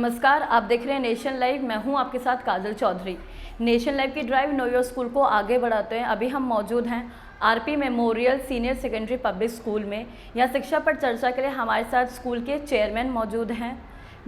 नमस्कार, आप देख रहे हैं नेशन लाइव। मैं हूं आपके साथ काजल चौधरी। नेशन लाइव की ड्राइव नो योर स्कूल को आगे बढ़ाते हैं। अभी हम मौजूद हैं RP memorial senior secondary public school में। यहाँ शिक्षा पर चर्चा के लिए हमारे साथ स्कूल के चेयरमैन मौजूद हैं,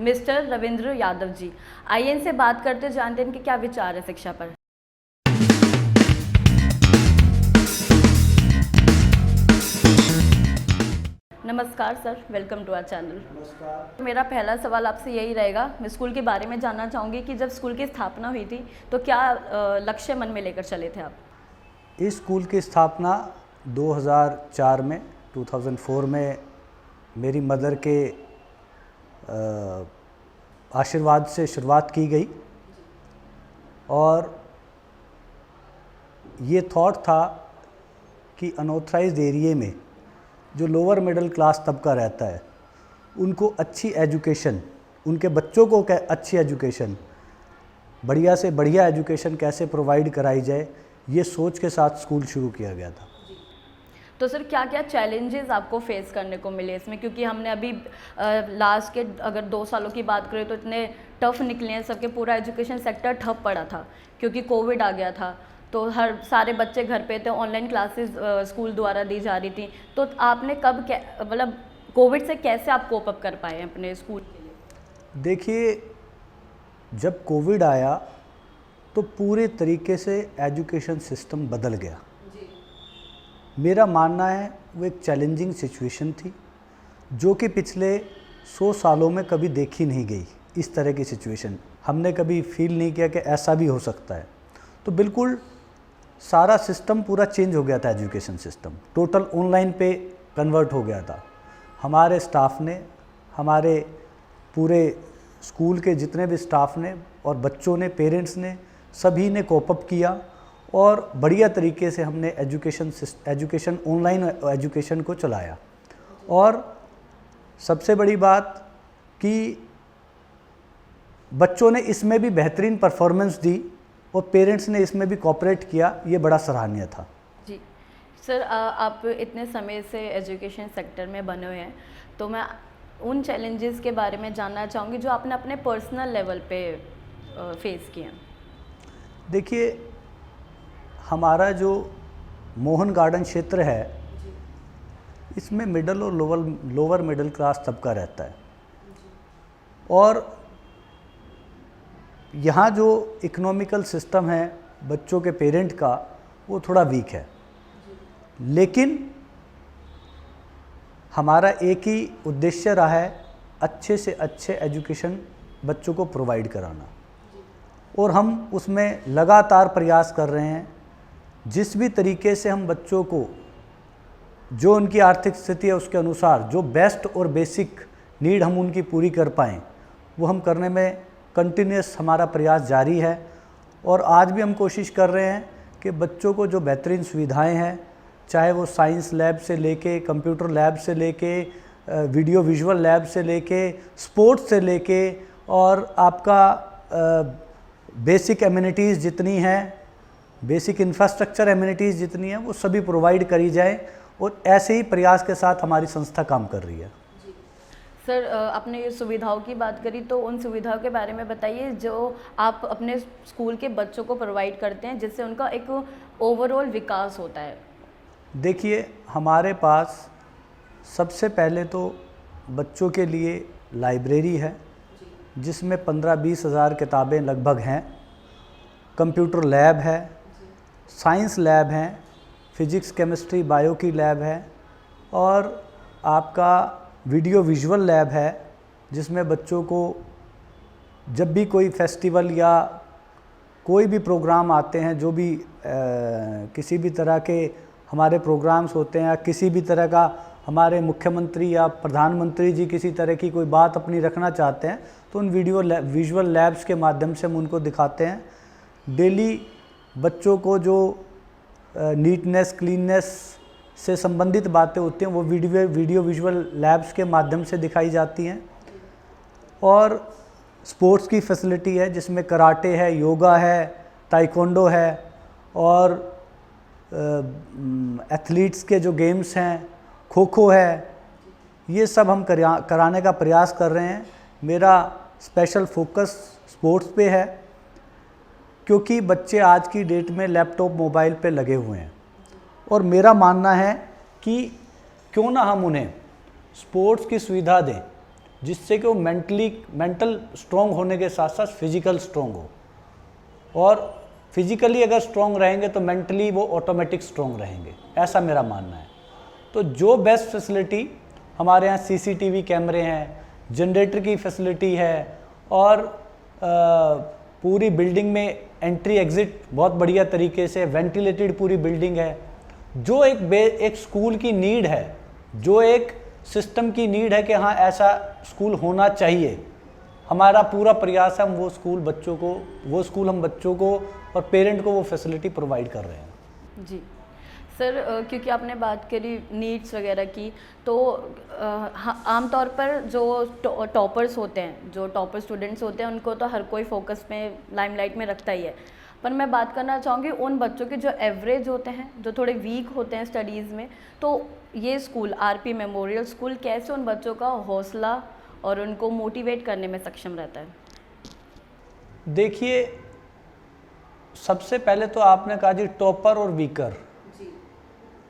मिस्टर रविंद्र यादव जी। आइए इनसे बात करते जानते हैं इनके क्या विचार है शिक्षा पर। नमस्कार sir, welcome to our channel. नमस्कार। मेरा पहला सवाल आपसे यही रहेगा, मैं स्कूल के बारे में जानना चाहूँगी कि जब स्कूल की स्थापना हुई थी तो क्या लक्ष्य मन में लेकर चले थे आप? इस स्कूल की स्थापना 2004 में 2004 में मेरी मदर के आशीर्वाद से शुरुआत की गई और ये थॉट था कि अनऑथराइज्ड एरिया में जो लोअर मिडिल क्लास तबका रहता है उनको अच्छी एजुकेशन, उनके बच्चों को अच्छी एजुकेशन, बढ़िया से बढ़िया एजुकेशन कैसे प्रोवाइड कराई जाए, ये सोच के साथ स्कूल शुरू किया गया था। तो सर क्या क्या चैलेंजेस आपको फेस करने को मिले इसमें, क्योंकि हमने अभी लास्ट के अगर 2 सालों की बात करें तो इतने टफ निकले हैं, सबके पूरा एजुकेशन सेक्टर ठप पड़ा था क्योंकि कोविड आ गया था। तो हर सारे बच्चे घर पे थे, ऑनलाइन क्लासेस स्कूल द्वारा दी जा रही थी। तो आपने कब मतलब कोविड से कैसे आप कोप अप कर पाए अपने स्कूल के लिए? देखिए, जब कोविड आया तो पूरे तरीके से एजुकेशन सिस्टम बदल गया। मेरा मानना है वो एक चैलेंजिंग सिचुएशन थी जो कि पिछले 100 सालों में कभी देखी नहीं गई। इस तरह की सिचुएशन हमने कभी फील नहीं किया कि ऐसा भी हो सकता है। तो बिल्कुल सारा सिस्टम पूरा चेंज हो गया था, एजुकेशन सिस्टम टोटल ऑनलाइन पे कन्वर्ट हो गया था। हमारे स्टाफ ने, हमारे पूरे स्कूल के जितने भी स्टाफ ने और बच्चों ने, पेरेंट्स ने, सभी ने कोप अप किया और बढ़िया तरीके से हमने एजुकेशन ऑनलाइन एजुकेशन को चलाया। और सबसे बड़ी बात कि बच्चों ने इसमें भी बेहतरीन परफॉर्मेंस दी और पेरेंट्स ने इसमें भी कोऑपरेट किया, ये बड़ा सराहनीय था। जी सर, आप इतने समय से एजुकेशन सेक्टर में बने हुए हैं, तो मैं उन चैलेंजेस के बारे में जानना चाहूँगी जो आपने अपने पर्सनल लेवल पे फेस किए हैं। देखिए, हमारा जो मोहन गार्डन क्षेत्र है इसमें मिडिल और लोअर मिडिल क्लास तबका रहता है और यहाँ जो इकोनॉमिकल सिस्टम है बच्चों के पेरेंट का वो थोड़ा वीक है। लेकिन हमारा एक ही उद्देश्य रहा है, अच्छे से अच्छे एजुकेशन बच्चों को प्रोवाइड कराना, और हम उसमें लगातार प्रयास कर रहे हैं। जिस भी तरीके से हम बच्चों को, जो उनकी आर्थिक स्थिति है उसके अनुसार जो बेस्ट और बेसिक नीड हम उनकी पूरी कर पाएँ, वो हम करने में कंटिन्यूस हमारा प्रयास जारी है। और आज भी हम कोशिश कर रहे हैं कि बच्चों को जो बेहतरीन सुविधाएं हैं, चाहे वो साइंस लैब से लेके, कंप्यूटर लैब से लेके, वीडियो विजुअल लैब से लेके, स्पोर्ट्स से लेके, और आपका बेसिक एमिनिटीज़ जितनी हैं, बेसिक इंफ्रास्ट्रक्चर एमिनिटीज़ जितनी हैं, वो सभी प्रोवाइड करी जाए। और ऐसे ही प्रयास के साथ हमारी संस्था काम कर रही है। सर, आपने ये सुविधाओं की बात करी, तो उन सुविधाओं के बारे में बताइए जो आप अपने स्कूल के बच्चों को प्रोवाइड करते हैं जिससे उनका एक ओवरऑल विकास होता है। देखिए, हमारे पास सबसे पहले तो बच्चों के लिए लाइब्रेरी है जिसमें 15-20 हज़ार किताबें लगभग हैं। कंप्यूटर लैब है, साइंस लैब हैं, फिजिक्स, केमिस्ट्री, बायो की लैब है, और आपका वीडियो विजुअल लैब है जिसमें बच्चों को जब भी कोई फेस्टिवल या कोई भी प्रोग्राम आते हैं, जो भी किसी भी तरह के हमारे प्रोग्राम्स होते हैं, या किसी भी तरह का हमारे मुख्यमंत्री या प्रधानमंत्री जी किसी तरह की कोई बात अपनी रखना चाहते हैं, तो उन विजुअल लैब्स के माध्यम से हम उनको दिखाते हैं। डेली बच्चों को जो नीटनेस, क्लीननेस से संबंधित बातें होती हैं वो वीडियो विजुअल लैब्स के माध्यम से दिखाई जाती हैं। और स्पोर्ट्स की फैसिलिटी है जिसमें कराटे है, योगा है, ताइक्वांडो है, और एथलीट्स के जो गेम्स हैं, खो खो है, ये सब हम कराने का प्रयास कर रहे हैं। मेरा स्पेशल फोकस स्पोर्ट्स पे है, क्योंकि बच्चे आज की डेट में लैपटॉप मोबाइल पे लगे हुए हैं और मेरा मानना है कि क्यों ना हम उन्हें स्पोर्ट्स की सुविधा दें जिससे कि वो मेंटल स्ट्रॉन्ग होने के साथ साथ फिजिकल स्ट्रॉन्ग हो, और फिजिकली अगर स्ट्रॉन्ग रहेंगे तो मेंटली वो ऑटोमेटिक स्ट्रॉन्ग रहेंगे, ऐसा मेरा मानना है। तो जो बेस्ट फैसिलिटी हमारे यहाँ सीसीटीवी कैमरे हैं, जनरेटर की फैसिलिटी है और पूरी बिल्डिंग में एंट्री एग्ज़िट बहुत बढ़िया तरीके से, वेंटिलेटेड पूरी बिल्डिंग है, जो एक स्कूल की नीड है, जो एक सिस्टम की नीड है कि हाँ ऐसा स्कूल होना चाहिए। हमारा पूरा प्रयास है हम वो स्कूल हम बच्चों को और पेरेंट को वो फैसिलिटी प्रोवाइड कर रहे हैं। जी सर, क्योंकि आपने बात करी नीड्स वगैरह की, तो आमतौर पर जो टॉपर्स होते हैं, जो टॉपर स्टूडेंट्स होते हैं, उनको तो हर कोई फोकस में, लाइमलाइट में रखता ही है। पर मैं बात करना चाहूँगी उन बच्चों के जो एवरेज होते हैं, जो थोड़े वीक होते हैं स्टडीज़ में, तो ये स्कूल आरपी मेमोरियल स्कूल कैसे उन बच्चों का हौसला और उनको मोटिवेट करने में सक्षम रहता है? देखिए, सबसे पहले तो आपने कहा जी टॉपर और वीकर।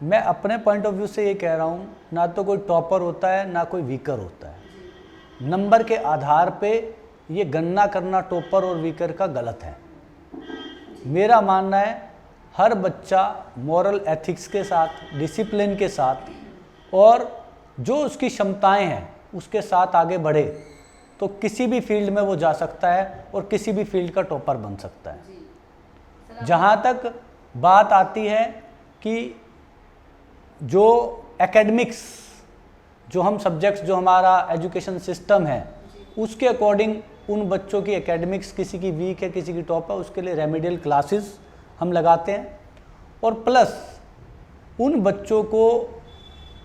मैं अपने पॉइंट ऑफ व्यू से ये कह रहा हूँ, ना तो कोई टॉपर होता है ना कोई वीकर होता है। नंबर के आधार पे ये गणना करना टॉपर और वीकर का गलत है। मेरा मानना है हर बच्चा मॉरल एथिक्स के साथ, डिसिप्लिन के साथ और जो उसकी क्षमताएं हैं उसके साथ आगे बढ़े तो किसी भी फील्ड में वो जा सकता है और किसी भी फील्ड का टॉपर बन सकता है। जहाँ तक बात आती है कि जो एकेडमिक्स, जो हम सब्जेक्ट्स, जो हमारा एजुकेशन सिस्टम है, उसके अकॉर्डिंग उन बच्चों की एकेडमिक्स, किसी की वीक है किसी की टॉप है, उसके लिए रेमेडियल क्लासेस हम लगाते हैं। और प्लस उन बच्चों को,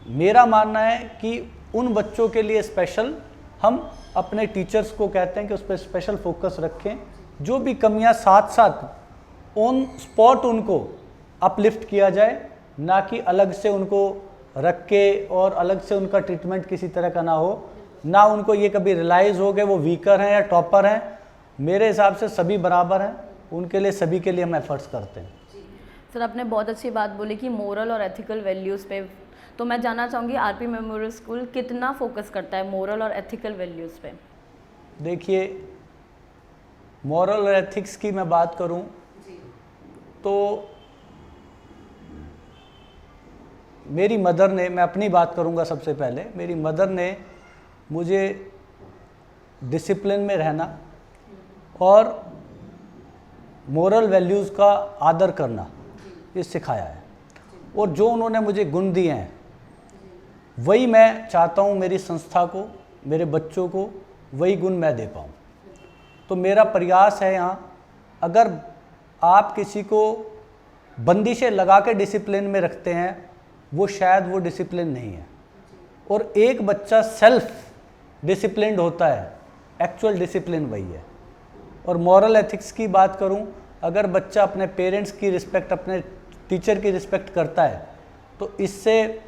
मेरा मानना है कि उन बच्चों के लिए स्पेशल हम अपने टीचर्स को कहते हैं कि उस पर स्पेशल फोकस रखें। जो भी कमियां साथ साथ ऑन स्पॉट उनको अपलिफ्ट किया जाए, ना कि अलग से उनको रख के और अलग से उनका ट्रीटमेंट किसी तरह का ना हो, ना उनको ये कभी रियलाइज़ हो गए वो वीकर हैं या टॉपर हैं। मेरे हिसाब से सभी बराबर हैं, उनके लिए, सभी के लिए हम एफर्ट्स करते हैं। सर, आपने बहुत अच्छी बात बोली कि मोरल और एथिकल वैल्यूज़ पे, तो मैं जानना चाहूँगी आरपी मेमोरियल स्कूल कितना फोकस करता है मोरल और एथिकल वैल्यूज़ पे? देखिए, मॉरल और एथिक्स की मैं बात करूं तो मेरी मदर ने, मैं अपनी बात करूंगा सबसे पहले, मेरी मदर ने मुझे डिसिप्लिन में रहना और मोरल वैल्यूज़ का आदर करना ये सिखाया है। और जो उन्होंने मुझे गुण दिए हैं वही मैं चाहता हूँ मेरी संस्था को, मेरे बच्चों को वही गुण मैं दे पाऊँ। तो मेरा प्रयास है यहाँ, अगर आप किसी को बंदिशें लगा के डिसिप्लिन में रखते हैं, वो शायद वो डिसिप्लिन नहीं है। और एक बच्चा सेल्फ डिसिप्लिन्ड होता है, एक्चुअल डिसिप्लिन वही है। और मॉरल एथिक्स की बात करूं, अगर बच्चा अपने पेरेंट्स की रिस्पेक्ट, अपने टीचर की रिस्पेक्ट करता है तो इससे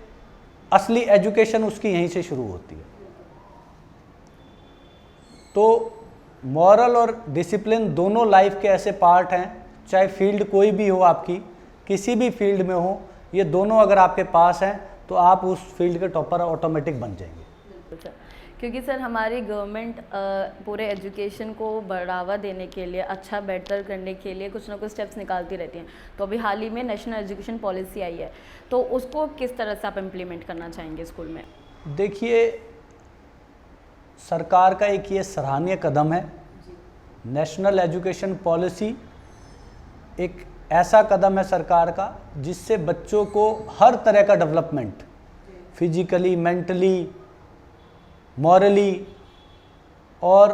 असली एजुकेशन उसकी यहीं से शुरू होती है। तो मॉरल और डिसिप्लिन दोनों लाइफ के ऐसे पार्ट हैं, चाहे फील्ड कोई भी हो, आपकी किसी भी फील्ड में हो, ये दोनों अगर आपके पास हैं तो आप उस फील्ड के टॉपर ऑटोमेटिक बन जाएंगे। बिल्कुल सर, क्योंकि सर हमारी गवर्नमेंट पूरे एजुकेशन को बढ़ावा देने के लिए, अच्छा बेटर करने के लिए कुछ ना कुछ स्टेप्स निकालती रहती हैं। तो अभी हाल ही में नेशनल एजुकेशन पॉलिसी आई है, तो उसको किस तरह से आप इम्प्लीमेंट करना चाहेंगे स्कूल में? देखिए, सरकार का एक ये सराहनीय कदम है। नेशनल एजुकेशन पॉलिसी एक ऐसा कदम है सरकार का जिससे बच्चों को हर तरह का डेवलपमेंट, फिजिकली, मेंटली, मॉरली और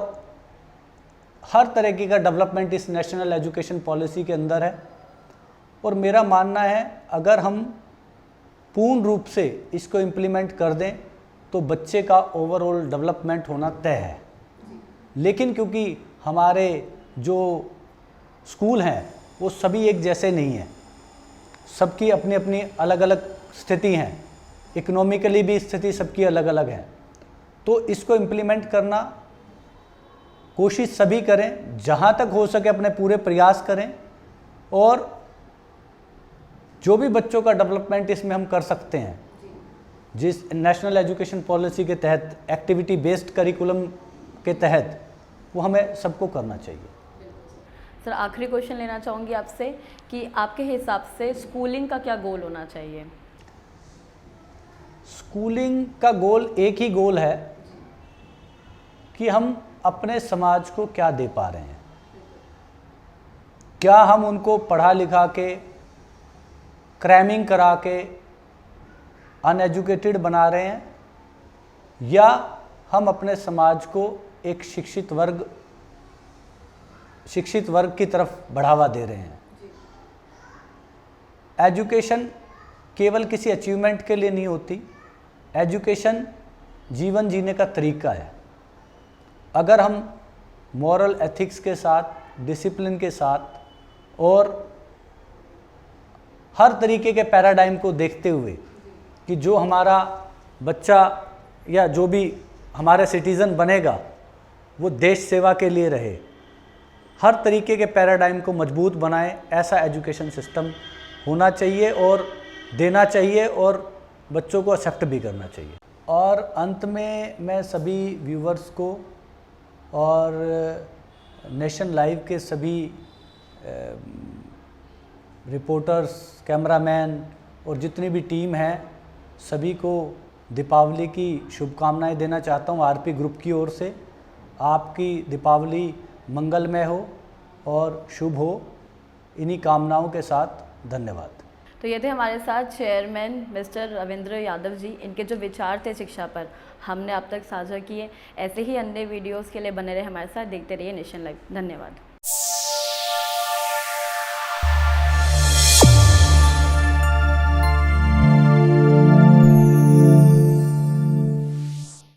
हर तरीके का डेवलपमेंट इस नेशनल एजुकेशन पॉलिसी के अंदर है। और मेरा मानना है अगर हम पूर्ण रूप से इसको इम्प्लीमेंट कर दें तो बच्चे का ओवरऑल डेवलपमेंट होना तय है। लेकिन क्योंकि हमारे जो स्कूल हैं वो सभी एक जैसे नहीं हैं, सबकी अपनी अपनी अलग अलग स्थिति हैं, इकोनॉमिकली भी स्थिति सबकी अलग अलग है, तो इसको इम्प्लीमेंट करना कोशिश सभी करें, जहाँ तक हो सके अपने पूरे प्रयास करें, और जो भी बच्चों का डेवलपमेंट इसमें हम कर सकते हैं, जिस नेशनल एजुकेशन पॉलिसी के तहत, एक्टिविटी बेस्ड करिकुलम के तहत, वो हमें सबको करना चाहिए। सर आखिरी क्वेश्चन लेना चाहूँगी आपसे कि आपके हिसाब से स्कूलिंग का क्या गोल होना चाहिए? स्कूलिंग का गोल एक ही गोल है कि हम अपने समाज को क्या दे पा रहे हैं। क्या हम उनको पढ़ा लिखा के, क्रैमिंग करा के अनएजुकेटेड बना रहे हैं, या हम अपने समाज को एक शिक्षित वर्ग की तरफ बढ़ावा दे रहे हैं। एजुकेशन केवल किसी अचीवमेंट के लिए नहीं होती, एजुकेशन जीवन जीने का तरीका है। अगर हम मॉरल एथिक्स के साथ, डिसिप्लिन के साथ और हर तरीके के पैराडाइम को देखते हुए कि जो हमारा बच्चा या जो भी हमारे सिटीज़न बनेगा वो देश सेवा के लिए रहे, हर तरीके के पैराडाइम को मजबूत बनाए, ऐसा एजुकेशन सिस्टम होना चाहिए और देना चाहिए, और बच्चों को एक्सेप्ट भी करना चाहिए। और अंत में मैं सभी व्यूवर्स को और नेशन लाइव के सभी रिपोर्टर्स, कैमरामैन और जितनी भी टीम है, सभी को दीपावली की शुभकामनाएं देना चाहता हूं आरपी ग्रुप की ओर से। आपकी दीपावली मंगलमय हो और शुभ हो, इन्हीं कामनाओं के साथ धन्यवाद। तो ये थे हमारे साथ चेयरमैन मिस्टर रविंद्र यादव जी। इनके जो विचार थे शिक्षा पर हमने अब तक साझा किए। ऐसे ही अन्य वीडियोस के लिए बने रहे हमारे साथ, देखते रहिए नेशन लाइव। धन्यवाद।